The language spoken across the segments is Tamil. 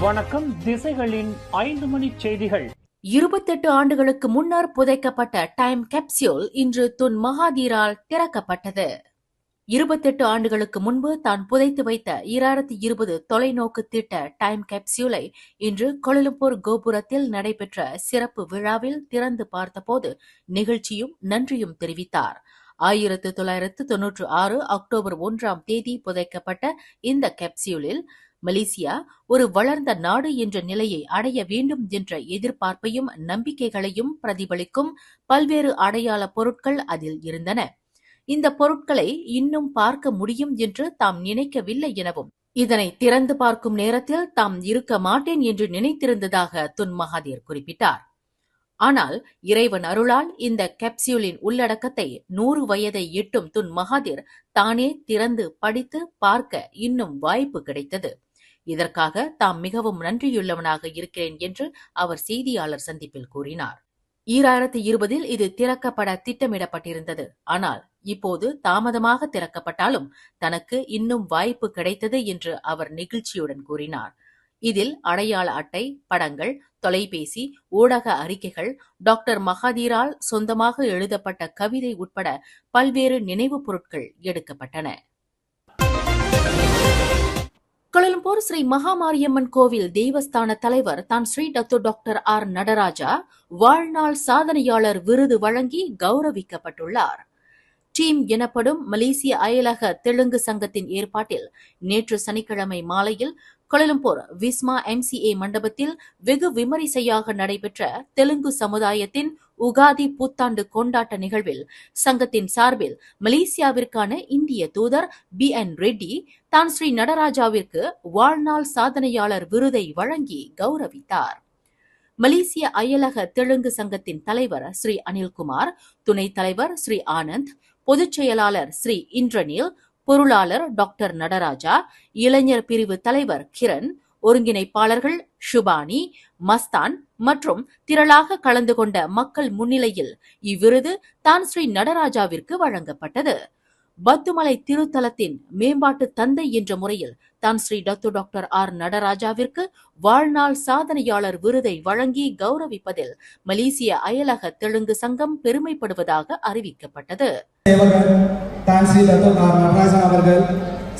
வணக்கம். திசைகளின் 5 மணி செய்திகள். 28 ஆண்டுகளுக்கு முன்னர் புதைக்கப்பட்ட டைம் கேப்சியூல் இன்று துன் மகாதீரால் திறக்கப்பட்டது. 28 ஆண்டுகளுக்கு முன்பு தான் புதைத்து வைத்த 2020 தொலைநோக்கு திட்ட டைம் கேப்சியூலை இன்று கோலாலம்பூர் கோபுரத்தில் நடைபெற்ற சிறப்பு விழாவில் திறந்து பார்த்தபோது நிகழ்ச்சியும் நன்றியும் தெரிவித்தார். 1996 அக்டோபர் 1ஆம் தேதி புதைக்கப்பட்ட இந்த கேப்சியூலில் மலேசியா ஒரு வளர்ந்த நாடு என்ற நிலையை அடைய வேண்டும் என்ற எதிர்பார்ப்பையும் நம்பிக்கைகளையும் பிரதிபலிக்கும் பல்வேறு அடையாள பொருட்கள் அதில் இருந்தன. இந்த பொருட்களை இன்னும் பார்க்க முடியும் என்று தாம் நினைக்கவில்லை எனவும், இதனை திறந்து பார்க்கும் நேரத்தில் தாம் இருக்க மாட்டேன் என்று நினைத்திருந்ததாக துன் மகாதீர் குறிப்பிட்டார். ஆனால் இறைவன் அருளால் இந்த கேப்சியூலின் உள்ளடக்கத்தை 100 வயதை எட்டும் துன் மகாதீர் தானே திறந்து படித்து பார்க்க இன்னும் வாய்ப்பு கிடைத்தது. இதற்காக தாம் மிகவும் நன்றியுள்ளவனாக இருக்கிறேன் என்று அவர் செய்தியாளர் சந்திப்பில் கூறினார். 2020 இது திறக்கப்பட திட்டமிடப்பட்டிருந்தது. ஆனால் இப்போது தாமதமாக திறக்கப்பட்டாலும் தனக்கு இன்னும் வாய்ப்பு கிடைத்தது என்று அவர் நெகிழ்ச்சியுடன் கூறினார். இதில் அடையாள அட்டை, படங்கள், தொலைபேசி, ஊடக அறிக்கைகள், டாக்டர் மகாதீரால் சொந்தமாக எழுதப்பட்ட கவிதை உட்பட பல்வேறு நினைவுப் பொருட்கள் எடுக்கப்பட்டன. கோலாலம்பூர் ஸ்ரீ மகாமாரியம்மன் கோவில் தேவஸ்தான தலைவர் தான் ஸ்ரீ டாக்டர் ஆர் நடராஜா வாழ்நாள் சாதனையாளர் விருது வழங்கி கௌரவிக்கப்பட்டுள்ளார். டீம் எனப்படும் மலேசிய அயலக தெலுங்கு சங்கத்தின் ஏற்பாட்டில் நேற்று சனிக்கிழமை மாலையில் கோலாலம்பூர் விஸ்மா MCA மண்டபத்தில் வெகு விமரிசையாக நடைபெற்ற தெலுங்கு சமுதாயத்தின் உகாதி புத்தாண்டு கொண்டாட்ட நிகழ்வில் சங்கத்தின் சார்பில் மலேசியாவிற்கான இந்திய தூதர் BN ரெட்டி தான் ஸ்ரீ நடராஜாவிற்கு வாழ்நாள் சாதனையாளர் விருதை வழங்கி கௌரவித்தார். மலேசிய அயலக தெலுங்கு சங்கத்தின் தலைவர் ஸ்ரீ அனில்குமார், துணைத் தலைவர் ஸ்ரீ ஆனந்த், பொதுச் செயலாளர் ஸ்ரீ இந்திரனில், பொருளாளர் டாக்டர் நடராஜா, இளைஞர் பிரிவு தலைவர் கிரண், ஒருங்கிணைப்பாளர்கள் ஷுபானி, மஸ்தான் மற்றும் திரளாக கலந்து கொண்ட மக்கள் முன்னிலையில் இவ்விருது தான் ஸ்ரீ நடராஜாவிற்கு வழங்கப்பட்டது. பத்துமலை திருத்தலத்தின் மேம்பாட்டு தந்தை என்ற முறையில் தான் ஸ்ரீ டாக்டர் ஆர் நடராஜாவிற்கு வாழ்நாள் சாதனையாளர் விருதை வழங்கி கௌரவிப்பதில் மலேசிய அயலக தெலுங்கு சங்கம் பெருமைப்படுவதாக அறிவிக்கப்பட்டது. தான் ஸ்ரீ டாக்டர் ஆர் நடராஜன் அவர்கள்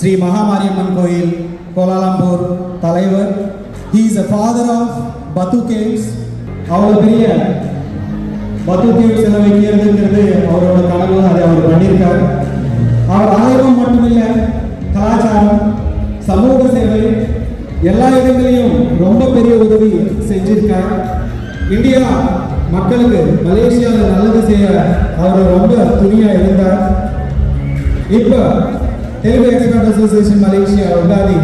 ஸ்ரீ மகாமாரியம்மன் கோயில் கோலாலம்பூர் தலைவர். He is a father of Batu Caves. அவ்வளவு பெரிய பத்து கேவ்ஸ் எல்லாம் வைக்கிறதுங்கிறது அவரோட கனவு. அதை அவர் பண்ணியிருக்கார். அவர் ஆலயம் மட்டுமில்ல, கலாச்சாரம், சமூக சேவை எல்லா இடங்களையும் ரொம்ப பெரிய உதவி செஞ்சிருக்கார். இந்தியா மக்களுக்கு மலேசியாவில் நல்லது செய்ய அவர் ரொம்ப துணியா இருந்தார். இப்போ Telugu expert association Malaysia Ugadi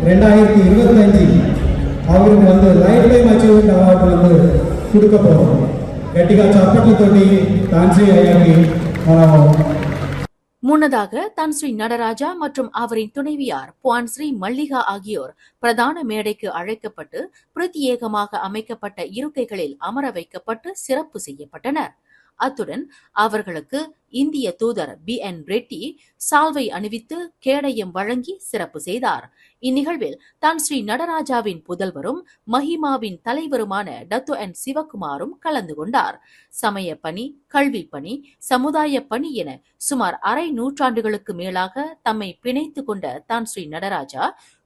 2025 அவருக்கு லைஃப் டைம் அச்சீவ்மெண்ட் அவார்டு கொடுக்க போறோம். கட்டிகா சப்பட்டி தொட்டி தான்ஸ்ரீ ஐயாக்கு. முன்னதாக தான் ஸ்ரீ நடராஜா மற்றும் அவரின் துணைவியார் புவான் ஸ்ரீ மல்லிகா ஆகியோர் பிரதான மேடைக்கு அழைக்கப்பட்டு பிரத்யேகமாக அமைக்கப்பட்ட இருக்கைகளில் அமர வைக்கப்பட்டு சிறப்பு செய்யப்பட்டனர். அத்துடன் அவர்களுக்கு இந்திய தூதர் BN ரெட்டி சால்வை அணிவித்து கேடயம் வழங்கி சிறப்பு செய்தார். இந்நிகழ்வில் தான் ஸ்ரீ நடராஜாவின் புதல்வரும் மஹிமாவின் தலைவருமான டாக்டர் சிவகுமாரும் கலந்து கொண்டார். சமய பணி, கல்வி பணி, சமுதாய பணி என சுமார் அரை நூற்றாண்டுகளுக்கு மேலாக தம்மை பிணைத்துக் கொண்ட தான் ஸ்ரீ நடராஜா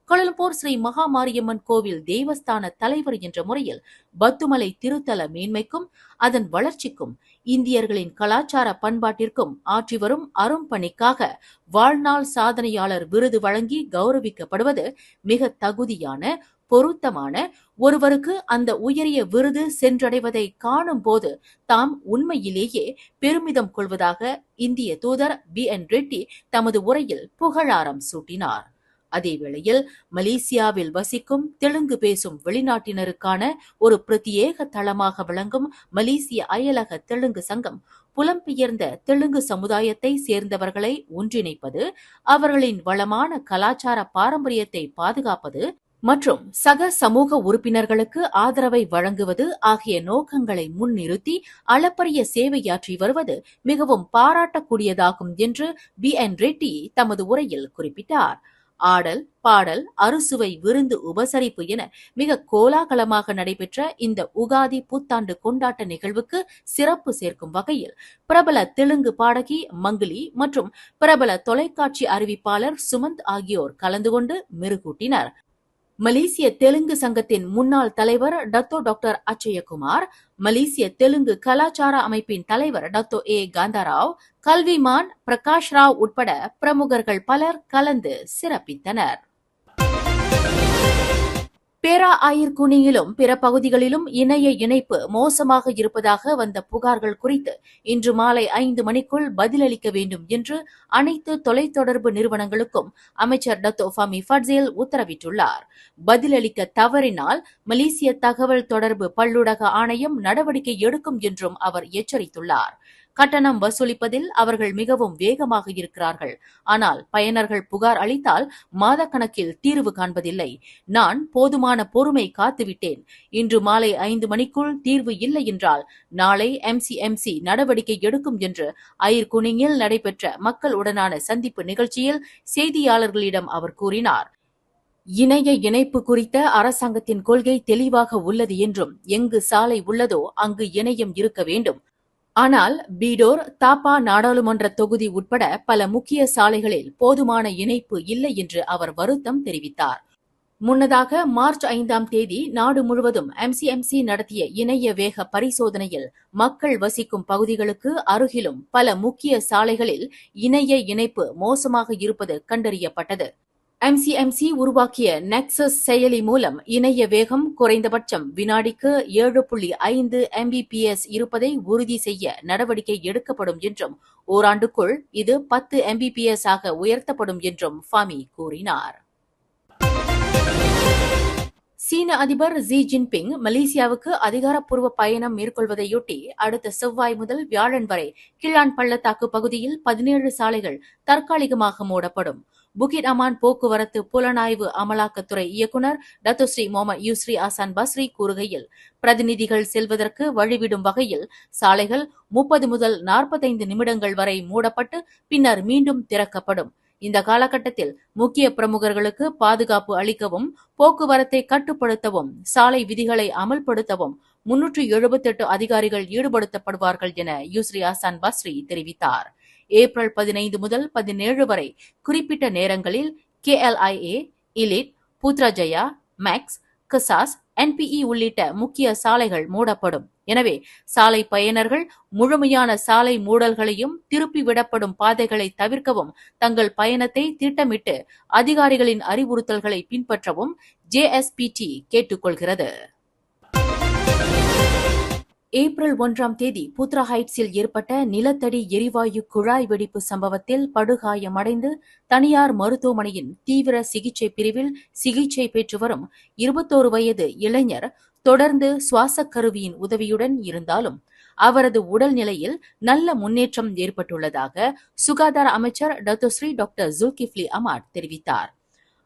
கோலாலம்பூர் ஸ்ரீ மகாமாரியம்மன் கோவில் தேவஸ்தான தலைவர் என்ற முறையில் பத்துமலை திருத்தல மேன்மைக்கும் அதன் வளர்ச்சிக்கும் இந்தியர்களின் கலாச்சார பண்பாட்டிற்கும் ஆற்றி வரும் அரும் பணிக்காக வாழ்நாள் சாதனையாளர் விருது வழங்கி கௌரவிக்கப்படுவது மிக தகுதியான, பொருத்தமான, ஒருவருக்கு அந்த உயரிய விருது சென்றடைவதை காணும் போது தாம் உண்மையிலேயே பெருமிதம் கொள்வதாக இந்திய தூதர் BN ரெட்டி தமது உரையில் புகழாரம் சூட்டினார். அதேவேளையில் மலேசியாவில் வசிக்கும் தெலுங்கு பேசும் வெளிநாட்டினருக்கான ஒரு பிரத்யேக தளமாக விளங்கும் மலேசிய அயலக தெலுங்கு சங்கம் புலம்பெயர்ந்த தெலுங்கு சமுதாயத்தை சேர்ந்தவர்களை ஒன்றிணைப்பது, அவர்களின் வளமான கலாச்சார பாரம்பரியத்தை பாதுகாப்பது மற்றும் சக சமூக உறுப்பினர்களுக்கு ஆதரவை வழங்குவது ஆகிய நோக்கங்களை முன்னிறுத்தி அளப்பரிய சேவையாற்றி வருவது மிகவும் பாராட்டக்கூடியதாகும் என்று BN ரெட்டி தமது உரையில் குறிப்பிட்டார். ஆடல், பாடல், அறுசுவை விருந்து, உபசரிப்பு என மிக கோலாகலமாக நடைபெற்ற இந்த உகாதி புத்தாண்டு கொண்டாட்ட நிகழ்வுக்கு சிறப்பு சேர்க்கும் வகையில் பிரபல தெலுங்கு பாடகி மங்கிலி மற்றும் பிரபல தொலைக்காட்சி அறிவிப்பாளர் சுமந்த் ஆகியோர் கலந்து கொண்டு மெருகூட்டினர். மலேசிய தெலுங்கு சங்கத்தின் முன்னாள் தலைவர் டத்தோ டாக்டர் அச்சயகுமார், மலேசிய தெலுங்கு கலாச்சார அமைப்பின் தலைவர் டத்தோ ஏ காந்தாராவ், கல்விமான் பிரகாஷ் ராவ் உட்பட பிரமுகர்கள் பலர் கலந்து சிறப்பித்தனர். பேரா ஆயிர்குனியிலும் பிற பகுதிகளிலும் இணைய இணைப்பு மோசமாக இருப்பதாக வந்த புகார்கள் குறித்து இன்று மாலை 5 மணிக்குள் பதிலளிக்க வேண்டும் என்று அனைத்து தொலைத்தொடர்பு நிறுவனங்களுக்கும் அமைச்சர் டத்தோ ஃபமி ஃபட்சேல் உத்தரவிட்டுள்ளார். பதிலளிக்க தவறினால் மலேசிய தகவல் தொடர்பு பல்லுலக ஆணையம் நடவடிக்கை எடுக்கும் என்றும் அவர் எச்சரித்துள்ளார். கட்டணம் வசூலிப்பதில் அவர்கள் மிகவும் வேகமாக இருக்கிறார்கள். ஆனால் பயனர்கள் புகார் அளித்தால் மாதக்கணக்கில் தீர்வு காண்பதில்லை. நான் போதுமான பொறுமை காத்துவிட்டேன். இன்று மாலை 5 மணிக்குள் தீர்வு இல்லை என்றால் நாளை MCMC நடவடிக்கை எடுக்கும் என்று அயிர்குனிங்கில் நடைபெற்ற மக்களுடனான சந்திப்பு நிகழ்ச்சியில் செய்தியாளர்களிடம் அவர் கூறினார். இணைய இணைப்பு குறித்த அரசாங்கத்தின் கொள்கை தெளிவாக உள்ளது என்றும் எங்கு சாலை உள்ளதோ அங்கு இணையம் இருக்க வேண்டும். ஆனால் பீடோர், தாப்பா நாடாளுமன்ற தொகுதி உட்பட பல முக்கிய சாலைகளில் போதுமான இணைப்பு இல்லை என்று அவர் வருத்தம் தெரிவித்தார். முன்னதாக மார்ச் 5ஆம் தேதி நாடு முழுவதும் MCMC நடத்திய இணைய வேக பரிசோதனையில் மக்கள் வசிக்கும் பகுதிகளுக்கு அருகிலும் பல முக்கிய சாலைகளில் இணைய இணைப்பு மோசமாக இருப்பது கண்டறியப்பட்டது. MCMC உருவாக்கிய நெக்சஸ் செயலி மூலம் இணைய வேகம் குறைந்தபட்சம் வினாடிக்கு 7.5 Mbps இருப்பதை உறுதி செய்ய நடவடிக்கை எடுக்கப்படும் என்றும் ஓராண்டுக்குள் இது 10 Mbps ஆக உயர்த்தப்படும் என்றும் ஃபமி கூறினார். சீன அதிபர் ஜி ஜின்பிங் மலேசியாவுக்கு அதிகாரப்பூர்வ பயணம் மேற்கொள்வதையொட்டி அடுத்த செவ்வாய் முதல் வியாழன் வரை கிளான் பள்ளத்தாக்கு பகுதியில் 17 சாலைகள் தற்காலிகமாக மூடப்படும். புகிட் அமான் போக்குவரத்து புலனாய்வு அமலாக்கத்துறை இயக்குநர் டத்தோ ஸ்ரீ முகமது யூஸ்ரி ஆசான் பஸ்ரி கூறுகையில், பிரதிநிதிகள் செல்வதற்கு வழிவிடும் வகையில் சாலைகள் 30 முதல் 45 நிமிடங்கள் வரை மூடப்பட்டு பின்னர் மீண்டும் திறக்கப்படும். இந்த காலகட்டத்தில் முக்கிய பிரமுகர்களுக்கு பாதுகாப்பு அளிக்கவும், போக்குவரத்தை கட்டுப்படுத்தவும், சாலை விதிகளை அமல்படுத்தவும் 378 அதிகாரிகள் ஈடுபடுத்தப்படுவார்கள் என யூஸ்ரி ஆசான் பஸ்ரி தெரிவித்தார். ஏப்ரல் 15 முதல் 17 வரை குறிப்பிட்ட நேரங்களில் KLIA, இலிட், புத்ராஜயா, மேக்ஸ், கசாஸ், NPE உள்ளிட்ட முக்கிய சாலைகள் மூடப்படும். எனவே சாலை பயனர்கள் முழுமையான சாலை மூடல்களையும் திருப்பிவிடப்படும் பாதைகளை தவிர்க்கவும், தங்கள் பயணத்தை திட்டமிட்டு அதிகாரிகளின் அறிவுறுத்தல்களை பின்பற்றவும் JSPT கேட்டுக்கொள்கிறது. ஏப்ரல் 1ஆம் தேதி புத்ரா ஹைட்ஸில் ஏற்பட்ட நிலத்தடி எரிவாயு குழாய் வெடிப்பு சம்பவத்தில் படுகாயமடைந்து தனியார் மருத்துவமனையின் தீவிர சிகிச்சை பிரிவில் சிகிச்சை பெற்று வரும் 21 வயது இளைஞர் தொடர்ந்து சுவாசக் கருவியின் உதவியுடன் இருந்தாலும் அவரது உடல்நிலையில் நல்ல முன்னேற்றம் ஏற்பட்டுள்ளதாக சுகாதார அமைச்சர் டத்தோஸ்ரீ டாக்டர் ஜுல்கிஃப்லி அமாட் தெரிவித்தார்.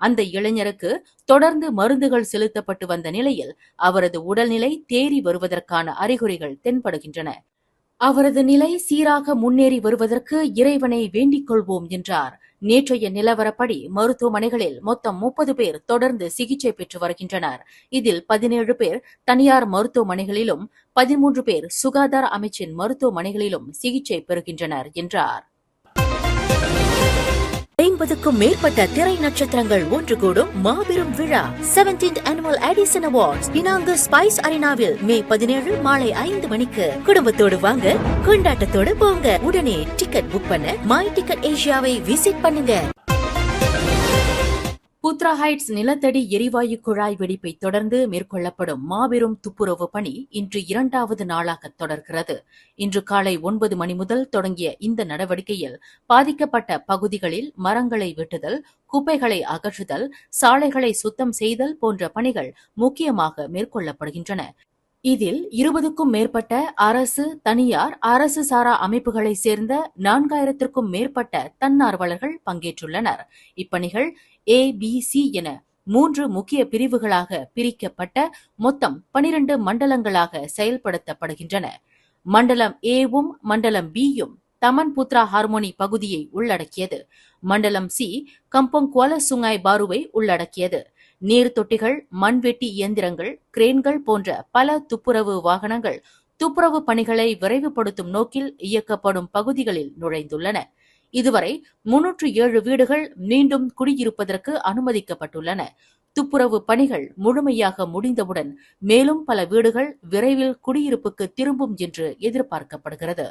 அந்த இளைஞருக்கு தொடர்ந்து மருந்துகள் செலுத்தப்பட்டு வந்த நிலையில் அவரது உடல்நிலை தேறி வருவதற்கான அறிகுறிகள் தென்படுகின்றன. அவரது நிலை சீராக முன்னேறி வருவதற்கு இறைவனை வேண்டிக் கொள்வோம் என்றார். நேற்றைய நிலவரப்படி மருத்துவமனைகளில் மொத்தம் 30 பேர் தொடர்ந்து சிகிச்சை பெற்று வருகின்றனர். இதில் 17 பேர் தனியார் மருத்துவமனைகளிலும் 13 பேர் சுகாதார அமைச்சின் மருத்துவமனைகளிலும் சிகிச்சை பெறுகின்றனர் என்றார். 50க்கும் மேற்பட்ட திரை நட்சத்திரங்கள் ஒன்று கூடும் மாபெரும் விழா 17th Annual Edison Awards Penang Spice அரினாவில் மே 17 மாலை 5 மணிக்கு. குடும்பத்தோடு வாங்க, கொண்டாட்டத்தோடு போங்க. உடனே டிக்கெட் புக் பண்ண மை டிக்கெட் ஏசியாவை விசிட் பண்ணுங்க. புத்ரா ஹைட்ஸ் நிலத்தடி எரிவாயு குழாய் வெடிப்பை தொடர்ந்து மேற்கொள்ளப்படும் மாபெரும் துப்புரவு பணி இன்று 2வது நாளாக தொடர்கிறது. இன்று காலை 9 மணி முதல் தொடங்கிய இந்த நடவடிக்கையில் பாதிக்கப்பட்ட பகுதிகளில் மரங்களை வெட்டுதல், குப்பைகளை அகற்றுதல், சாலைகளை சுத்தம் செய்தல் போன்ற பணிகள் முக்கியமாக மேற்கொள்ளப்படுகின்றன. இதில் 20க்கும் மேற்பட்ட அரசு, தனியார், அரசு சாரா அமைப்புகளை சேர்ந்த 4000த்திற்கும் மேற்பட்ட தன்னார்வலர்கள் பங்கேற்றுள்ளனர். இப்பணிகள் ABC என 3 முக்கிய பிரிவுகளாக பிரிக்கப்பட்ட மொத்தம் 12 மண்டலங்களாக செயல்படுத்தப்படுகின்றன. மண்டலம் Aவும் மண்டலம் Bயும் தமன் புத்ரா ஹார்மோனி பகுதியை உள்ளடக்கியது. மண்டலம் சி கம்போங் குவால சுங்காய் பாருவை உள்ளடக்கியது. நீர் தொட்டிகள், மண்வெட்டி இயந்திரங்கள், கிரேன்கள் போன்ற பல துப்புரவு வாகனங்கள் துப்புரவு பணிகளை விரைவுபடுத்தும் நோக்கில் இயக்கப்படும் பகுதிகளில் நுழைந்துள்ளன. இதுவரை 307 வீடுகள் மீண்டும் குடியிருப்பதற்கு அனுமதிக்கப்பட்டுள்ளன. துப்புரவு பணிகள் முழுமையாக முடிந்தவுடன் மேலும் பல வீடுகள் விரைவில் குடியிருப்புக்கு திரும்பும் என்று எதிர்பார்க்கப்படுகிறது.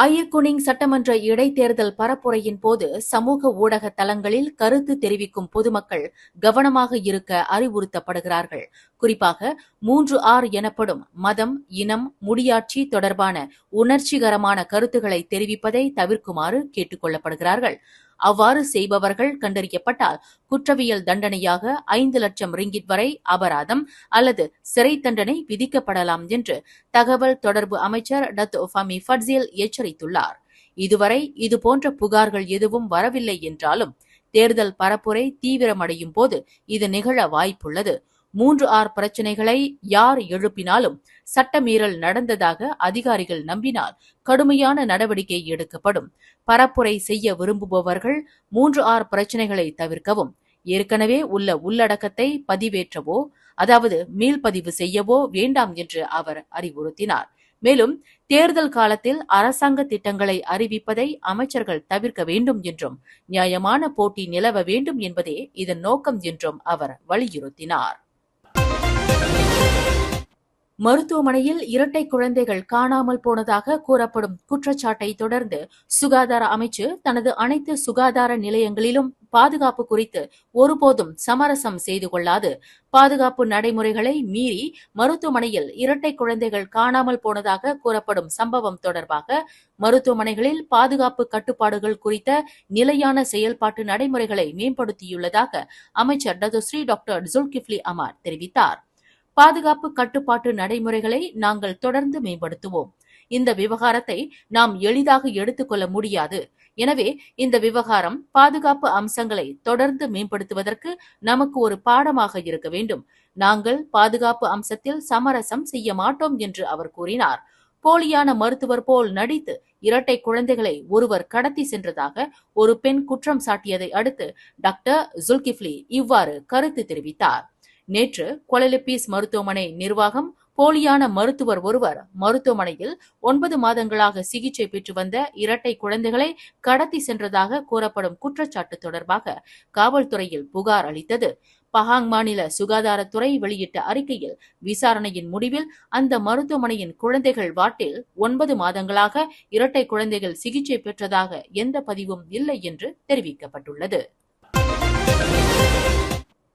அய்யர்குனிங் சட்டமன்ற இடைத்தேர்தல் பரப்புரையின் போது சமூக ஊடக தளங்களில் கருத்து தெரிவிக்கும் பொதுமக்கள் கவனமாக இருக்க அறிவுறுத்தப்படுகிறார்கள். குறிப்பாக 3R எனப்படும் மதம், இனம், முடியாட்சி தொடர்பான உணர்ச்சிகரமான கருத்துக்களை தெரிவிப்பதை தவிர்க்குமாறு கேட்டுக் கொள்ளப்படுகிறார்கள். அவ்வாறு செய்பவர்கள் கண்டறியப்பட்டால் குற்றவியல் தண்டனையாக 5 லட்சம் ரிங்கிட் வரை அபராதம் அல்லது சிறை தண்டனை விதிக்கப்படலாம் என்று தகவல் தொடர்பு அமைச்சர் டத்தோ ஃபமி ஃபட்சில் எச்சரித்துள்ளார். இதுவரை இதுபோன்ற புகார்கள் எதுவும் வரவில்லை என்றாலும் தேர்தல் பரப்புரை தீவிரமடையும் போது இது நிகழ வாய்ப்புள்ளது. 3R பிரச்சினைகளை யார் எழுப்பினாலும் சட்டமீறல் நடந்ததாக அதிகாரிகள் நம்பினால் கடுமையான நடவடிக்கை எடுக்கப்படும். பரப்புரை செய்ய விரும்புபவர்கள் 3R பிரச்சினைகளை தவிர்க்கவும், ஏற்கனவே உள்ள உள்ளடக்கத்தை பதிவேற்றவோ அதாவது மீள்பதிவு செய்யவோ வேண்டாம் என்று அவர் அறிவுறுத்தினார். மேலும் தேர்தல் காலத்தில் அரசாங்க திட்டங்களை அறிவிப்பதை அமைச்சர்கள் தவிர்க்க வேண்டும் என்றும், நியாயமான போட்டி நிலவ வேண்டும் என்பதே இதன் நோக்கம் என்றும் அவர் வலியுறுத்தினார். மருத்துவமனையில் இரட்டை குழந்தைகள் காணாமல் போனதாக கூறப்படும் குற்றச்சாட்டை தொடர்ந்து சுகாதார அமைச்சு தனது அனைத்து சுகாதார நிலையங்களிலும் பாதுகாப்பு குறித்து ஒருபோதும் சமரசம் செய்து கொள்ளாது. பாதுகாப்பு நடைமுறைகளை மீறி மருத்துவமனையில் இரட்டை குழந்தைகள் காணாமல் போனதாக கூறப்படும் சம்பவம் தொடர்பாக மருத்துவமனைகளில் பாதுகாப்பு கட்டுப்பாடுகள் குறித்த நிலையான செயல்பாட்டு நடைமுறைகளை மேம்படுத்தியுள்ளதாக அமைச்சர் டத்தோஸ்ரீ டாக்டர் ஜுல்கிஃப்லி அமார் தெரிவித்தார். பாதுகாப்பு கட்டுப்பாட்டு நடைமுறைகளை நாங்கள் தொடர்ந்து மேம்படுத்துவோம். இந்த விவகாரத்தை நாம் எளிதாக எடுத்துக்கொள்ள முடியாது. எனவே இந்த விவகாரம் பாதுகாப்பு அம்சங்களை தொடர்ந்து மேம்படுத்துவதற்கு நமக்கு ஒரு பாடமாக இருக்க வேண்டும். நாங்கள் பாதுகாப்பு அம்சத்தில் சமரசம் செய்ய மாட்டோம் என்று அவர் கூறினார். போலியான மருத்துவர் போல் நடித்து இரட்டை குழந்தைகளை ஒருவர் கடத்தி சென்றதாக ஒரு பெண் குற்றம் சாட்டியதை அடுத்து டாக்டர் ஜுல்கிஃப்லி இவ்வாறு கருத்து தெரிவித்தார். நேற்று கொலலிப்பீஸ் மருத்துவமனை நிர்வாகம் போலியான மருத்துவர் ஒருவர் மருத்துவமனையில் 9 மாதங்களாக சிகிச்சை பெற்று வந்த இரட்டை குழந்தைகளை கடத்தி சென்றதாக கூறப்படும் குற்றச்சாட்டு தொடர்பாக காவல்துறையில் புகார் அளித்தது. பஹாங் மாநில சுகாதாரத்துறை வெளியிட்ட அறிக்கையில் விசாரணையின் முடிவில் அந்த மருத்துவமனையின் குழந்தைகள் வார்டில் 9 மாதங்களாக இரட்டை குழந்தைகள் சிகிச்சை பெற்றதாக எந்த பதிவும் இல்லை என்று தெரிவிக்கப்பட்டுள்ளது.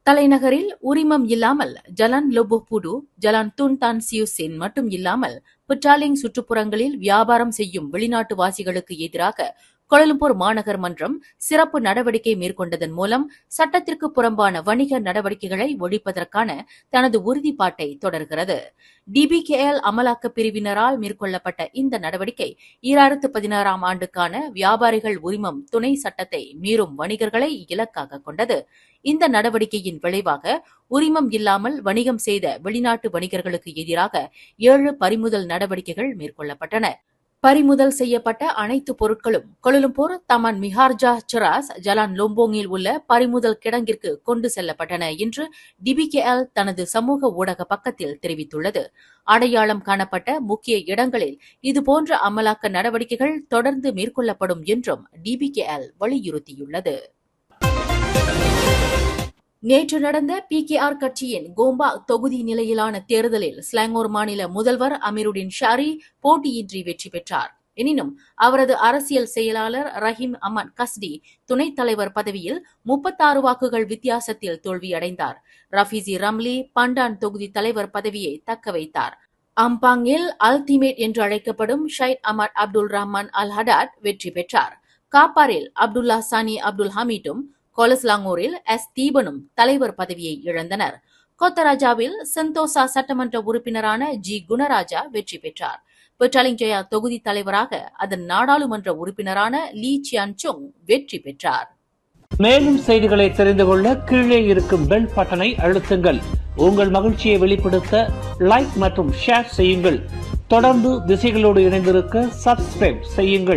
தலைநகரில் உரிமம் இல்லாமல் ஜலான் லோபோபுடு, ஜலான் துன் தான் சியூசேன் மட்டும் இல்லாமல் புட்டாலிங் சுற்றுப்புறங்களில் வியாபாரம் செய்யும் வெளிநாட்டு வாசிகளுக்கு எதிராக கோலாலம்பூர் மாநகர் மன்றம் சிறப்பு நடவடிக்கை மேற்கொண்டதன் மூலம் சட்டத்திற்கு புறம்பான வணிக நடவடிக்கைகளை ஒழிப்பதற்கான தனது உறுதிப்பாட்டை தொடர்கிறது. DBKL அமலாக்க பிரிவினரால் மேற்கொள்ளப்பட்ட இந்த நடவடிக்கை 2016ஆம் ஆண்டுக்கான வியாபாரிகள் உரிமம் துணை சட்டத்தை மீறும் வணிகர்களை இலக்காக கொண்டது. இந்த நடவடிக்கையின் விளைவாக உரிமம் இல்லாமல் வணிகம் செய்த வெளிநாட்டு வணிகர்களுக்கு எதிராக 7 பறிமுதல் நடவடிக்கைகள் மேற்கொள்ளப்பட்டன. பறிமுதல் செய்யப்பட்ட அனைத்து பொருட்களும் கோலாலம்பூர் தமான் மிஹார்ஜா சராஸ் ஜலான் லோம்போங்கில் உள்ள பறிமுதல் கிடங்கிற்கு கொண்டு செல்லப்பட்டன என்று DBKL தனது சமூக ஊடக பக்கத்தில் தெரிவித்துள்ளது. அடையாளம் காணப்பட்ட முக்கிய இடங்களில் இதுபோன்ற அமலாக்க நடவடிக்கைகள் தொடர்ந்து மேற்கொள்ளப்படும் என்றும் DBKL வலியுறுத்தியுள்ளது. நேற்று நடந்த PKR கட்சியின் கோம்பா தொகுதி நிலையிலான தேர்தலில் ஸ்லாங்கோர் மாநில முதல்வர் அமீருடின் ஷாரி போட்டியின்றி வெற்றி பெற்றார். எனினும் அவரது அரசியல் செயலாளர் ரஹீம் அமன் கஸ்டி துணைத் தலைவர் பதவியில் 36 வாக்குகள் வித்தியாசத்தில் தோல்வியடைந்தார். ரஃபீசி ரம்லி பண்டான் தொகுதி தலைவர் பதவியை தக்க வைத்தார். அம்பாங்கில் அல்டிமேட் என்று அழைக்கப்படும் ஷைட் அமட் அப்துல் ரஹ்மான் அல் ஹடாட் வெற்றி பெற்றார். காப்பாரில் அப்துல்லா சானி அப்துல் ஹமீடும், கோலஸ்லாங்கூரில் தீபனும் தலைவர் பதவியை இழந்தனர். கொத்தராஜாவில் செந்தோசா சட்டமன்ற உறுப்பினரான குணராஜா வெற்றி பெற்றார். பெட்டாலிங்ஜயா தொகுதி தலைவராக அதன் நாடாளுமன்ற உறுப்பினரான லீ சியான் சுங் வெற்றி பெற்றார். மேலும் செய்திகளை தெரிந்து கொள்ள கீழே இருக்கும் பெல் பட்டனை அழுத்துங்கள். உங்கள் மகிழ்ச்சியை வெளிப்படுத்த லைக் மற்றும் ஷேர் செய்யுங்கள். தொடர்ந்து திசைகளோடு இணைந்திருக்க சப்ஸ்கிரைப் செய்யுங்கள்.